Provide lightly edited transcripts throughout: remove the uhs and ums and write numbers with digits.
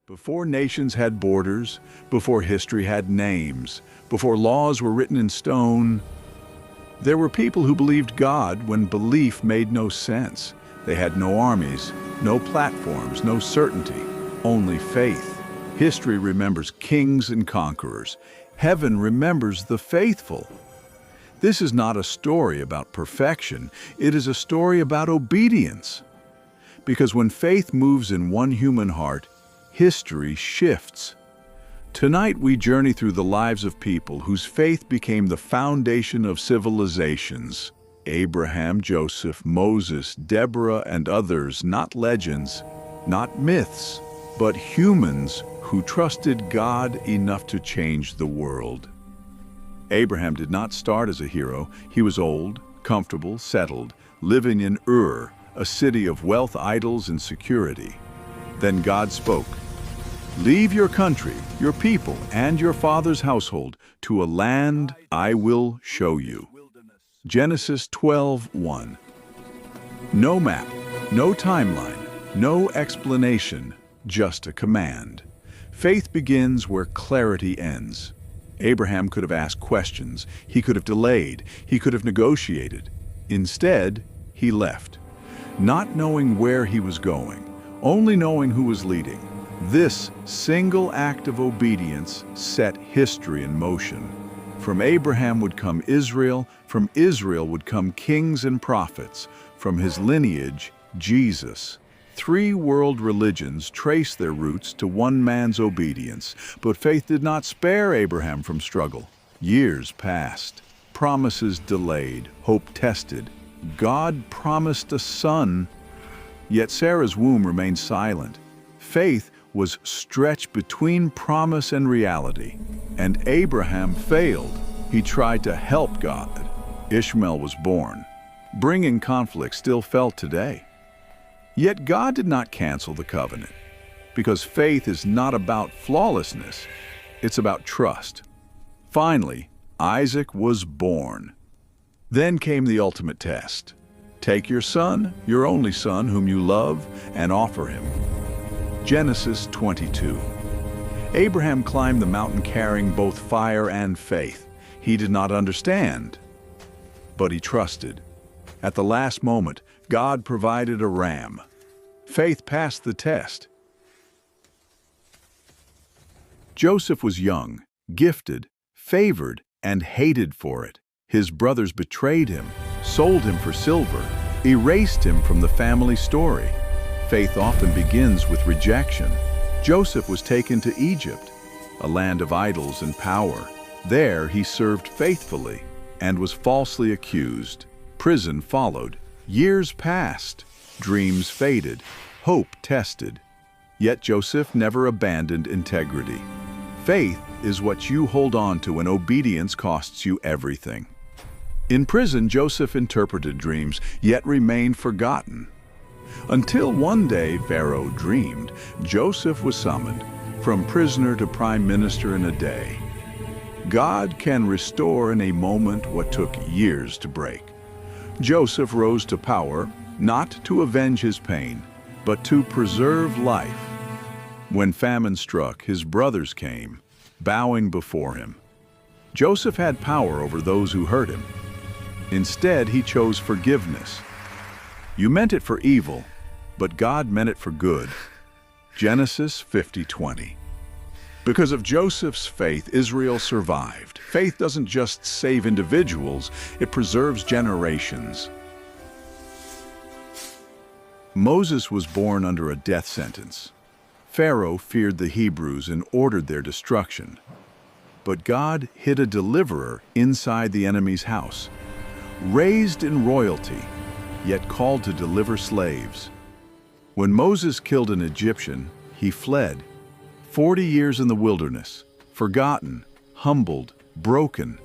Before nations had borders, before history had names, before laws were written in stone, there were people who believed God when belief made no sense. They had no armies, no platforms, no certainty, only faith. History remembers kings and conquerors. Heaven remembers the faithful. This is not a story about perfection. It is a story about obedience. Because when faith moves in one human heart, history shifts. Tonight we journey through the lives of people whose faith became the foundation of civilizations. Abraham, Joseph, Moses, Deborah, and others, not legends, not myths, but humans who trusted God enough to change the world. Abraham did not start as a hero. He was old, comfortable, settled, living in Ur, a city of wealth, idols, and security. Then God spoke, "Leave your country, your people, and your father's household to a land I will show you." Genesis 12:1. No map, no timeline, no explanation, just a command. Faith begins where clarity ends. Abraham could have asked questions, he could have delayed, he could have negotiated. Instead, he left, not knowing where he was going, only knowing who was leading. This single act of obedience set history in motion. From Abraham would come Israel, from Israel would come kings and prophets, from his lineage, Jesus. 3 world religions trace their roots to one man's obedience, but faith did not spare Abraham from struggle. Years passed, promises delayed, hope tested. God promised a son, yet Sarah's womb remained silent. Faith was stretched between promise and reality, and Abraham failed. He tried to help God. Ishmael was born, bringing conflict still felt today. Yet God did not cancel the covenant, because faith is not about flawlessness, it's about trust. Finally, Isaac was born. Then came the ultimate test. Take your son, your only son, whom you love, and offer him. Genesis 22. Abraham climbed the mountain carrying both fire and faith. He did not understand, but he trusted. At the last moment, God provided a ram. Faith passed the test. Joseph was young, gifted, favored, and hated for it. His brothers betrayed him, sold him for silver, erased him from the family story. Faith often begins with rejection. Joseph was taken to Egypt, a land of idols and power. There he served faithfully and was falsely accused. Prison followed. Years passed. Dreams faded. Hope tested. Yet Joseph never abandoned integrity. Faith is what you hold on to when obedience costs you everything. In prison, Joseph interpreted dreams, yet remained forgotten. Until one day Pharaoh dreamed. Joseph was summoned, from prisoner to prime minister in a day. God can restore in a moment what took years to break. Joseph rose to power, not to avenge his pain, but to preserve life. When famine struck, his brothers came, bowing before him. Joseph had power over those who hurt him. Instead, he chose forgiveness. You meant it for evil, but God meant it for good. Genesis 50:20. Because of Joseph's faith, Israel survived. Faith doesn't just save individuals, it preserves generations. Moses was born under a death sentence. Pharaoh feared the Hebrews and ordered their destruction. But God hid a deliverer inside the enemy's house. Raised in royalty, yet called to deliver slaves. When Moses killed an Egyptian, he fled. 40 years in the wilderness, forgotten, humbled, broken.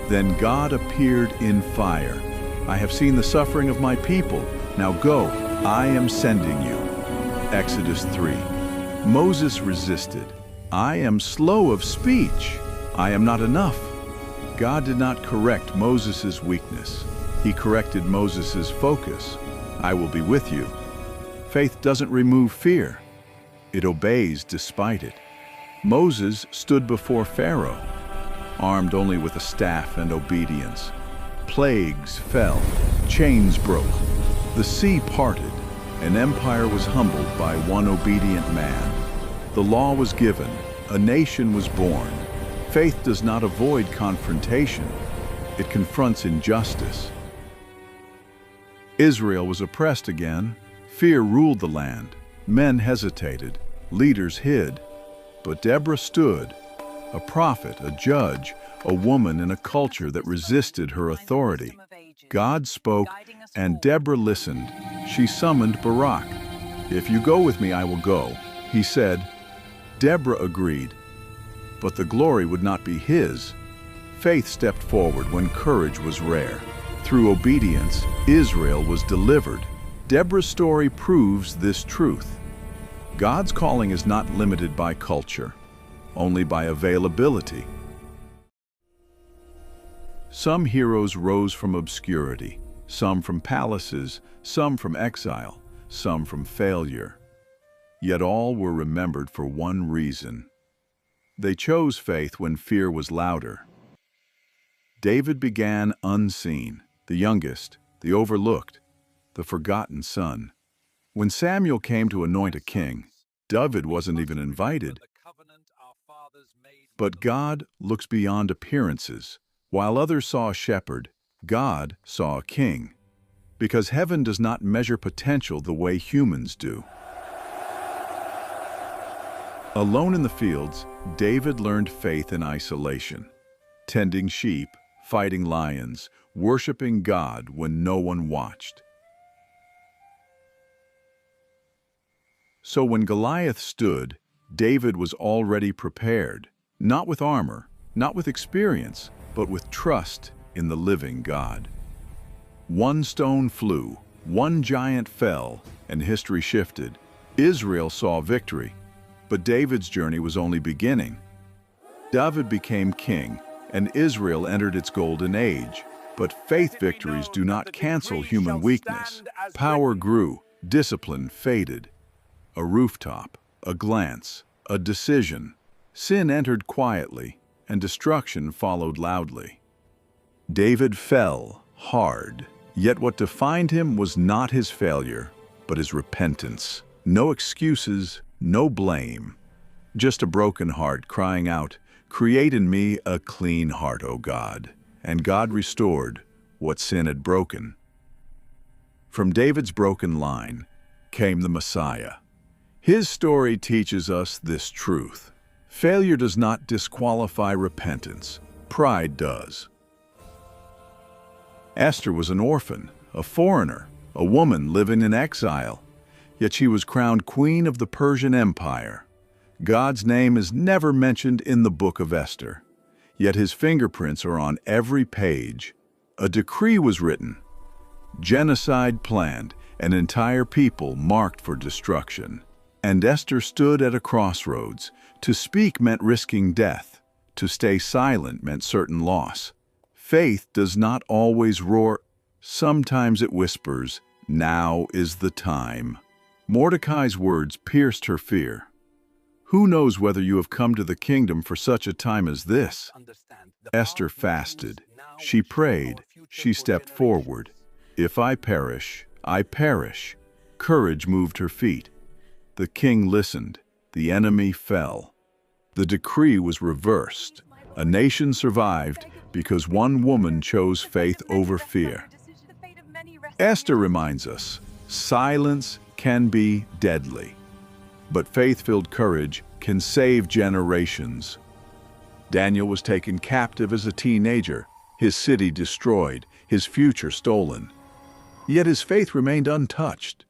Then God appeared in fire. "I have seen the suffering of my people. Now go, I am sending you." Exodus 3. Moses resisted. "I am slow of speech. I am not enough." God did not correct Moses' weakness. He corrected Moses' focus. "I will be with you." Faith doesn't remove fear. It obeys despite it. Moses stood before Pharaoh, armed only with a staff and obedience. Plagues fell, chains broke, the sea parted, an empire was humbled by one obedient man. The law was given, a nation was born. Faith does not avoid confrontation, it confronts injustice. Israel was oppressed again. Fear ruled the land. Men hesitated, leaders hid. But Deborah stood, a prophet, a judge, a woman in a culture that resisted her authority. God spoke, and Deborah listened. She summoned Barak. "If you go with me, I will go," he said. Deborah agreed, but the glory would not be his. Faith stepped forward when courage was rare. Through obedience, Israel was delivered. Deborah's story proves this truth. God's calling is not limited by culture, only by availability. Some heroes rose from obscurity, some from palaces, some from exile, some from failure. Yet all were remembered for one reason. They chose faith when fear was louder. David began unseen, the youngest, the overlooked, the forgotten son. When Samuel came to anoint a king, David wasn't even invited. But God looks beyond appearances. While others saw a shepherd, God saw a king. Because heaven does not measure potential the way humans do. Alone in the fields, David learned faith in isolation. Tending sheep, fighting lions, worshiping God when no one watched. So when Goliath stood, David was already prepared, not with armor, not with experience, but with trust in the living God. One stone flew, one giant fell, and history shifted. Israel saw victory, but David's journey was only beginning. David became king, and Israel entered its golden age. But faith victories do not cancel human weakness. Power grew, discipline faded. A rooftop, a glance, a decision. Sin entered quietly, and destruction followed loudly. David fell hard, yet what defined him was not his failure, but his repentance. No excuses, no blame. Just a broken heart crying out, "Create in me a clean heart, O God." And God restored what sin had broken. From David's broken line came the Messiah. His story teaches us this truth. Failure does not disqualify repentance. Pride does. Esther was an orphan, a foreigner, a woman living in exile. Yet she was crowned queen of the Persian Empire. God's name is never mentioned in the book of Esther. Yet his fingerprints are on every page. A decree was written. Genocide planned, an entire people marked for destruction. And Esther stood at a crossroads. To speak meant risking death. To stay silent meant certain loss. Faith does not always roar. Sometimes it whispers, "Now is the time." Mordecai's words pierced her fear. Who knows whether you have come to the kingdom for such a time as this? Esther fasted. She prayed. She stepped forward. If I perish, I perish. Courage moved her feet. The king listened. The enemy fell. The decree was reversed. A nation survived because one woman chose faith over fear. Esther reminds us, silence can be deadly, but faith-filled courage can save generations. Daniel was taken captive as a teenager, his city destroyed, his future stolen. Yet his faith remained untouched.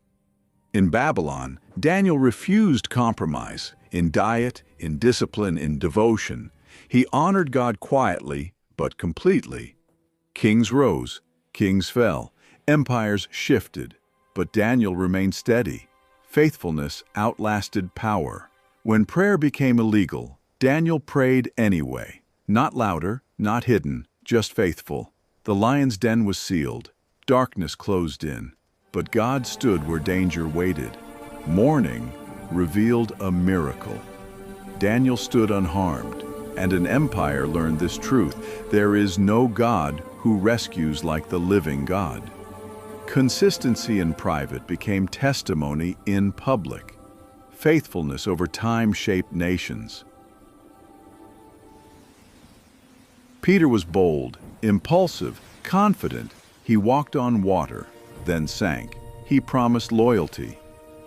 In Babylon, Daniel refused compromise in diet, in discipline, in devotion. He honored God quietly, but completely. Kings rose, kings fell, empires shifted, but Daniel remained steady. Faithfulness outlasted power. When prayer became illegal, Daniel prayed anyway. Not louder, not hidden, just faithful. The lion's den was sealed. Darkness closed in. But God stood where danger waited. Morning revealed a miracle. Daniel stood unharmed, and an empire learned this truth: there is no God who rescues like the living God. Consistency in private became testimony in public. Faithfulness over time shaped nations. Peter was bold, impulsive, confident. He walked on water, then sank. He promised loyalty,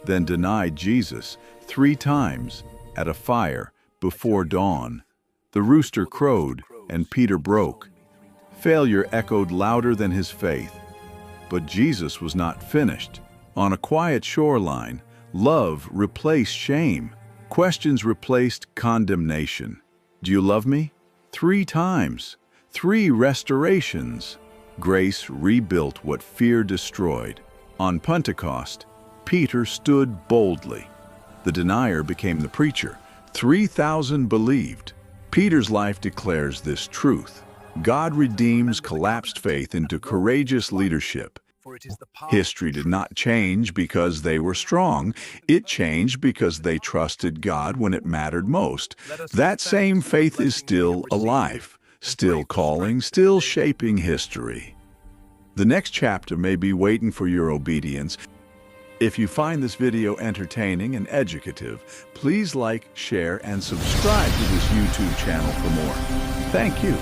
then denied Jesus 3 times at a fire before dawn. The rooster crowed, and Peter broke. Failure echoed louder than his faith. But Jesus was not finished. On a quiet shoreline, love replaced shame. Questions replaced condemnation. Do you love me? 3 times. 3 restorations. Grace rebuilt what fear destroyed. On Pentecost, Peter stood boldly. The denier became the preacher. 3,000 believed. Peter's life declares this truth: God redeems collapsed faith into courageous leadership. History did not change because they were strong. It changed because they trusted God when it mattered most. That same faith is still alive, still calling, still shaping history. The next chapter may be waiting for your obedience. If you find this video entertaining and educative, please like, share, and subscribe to this YouTube channel for more. Thank you.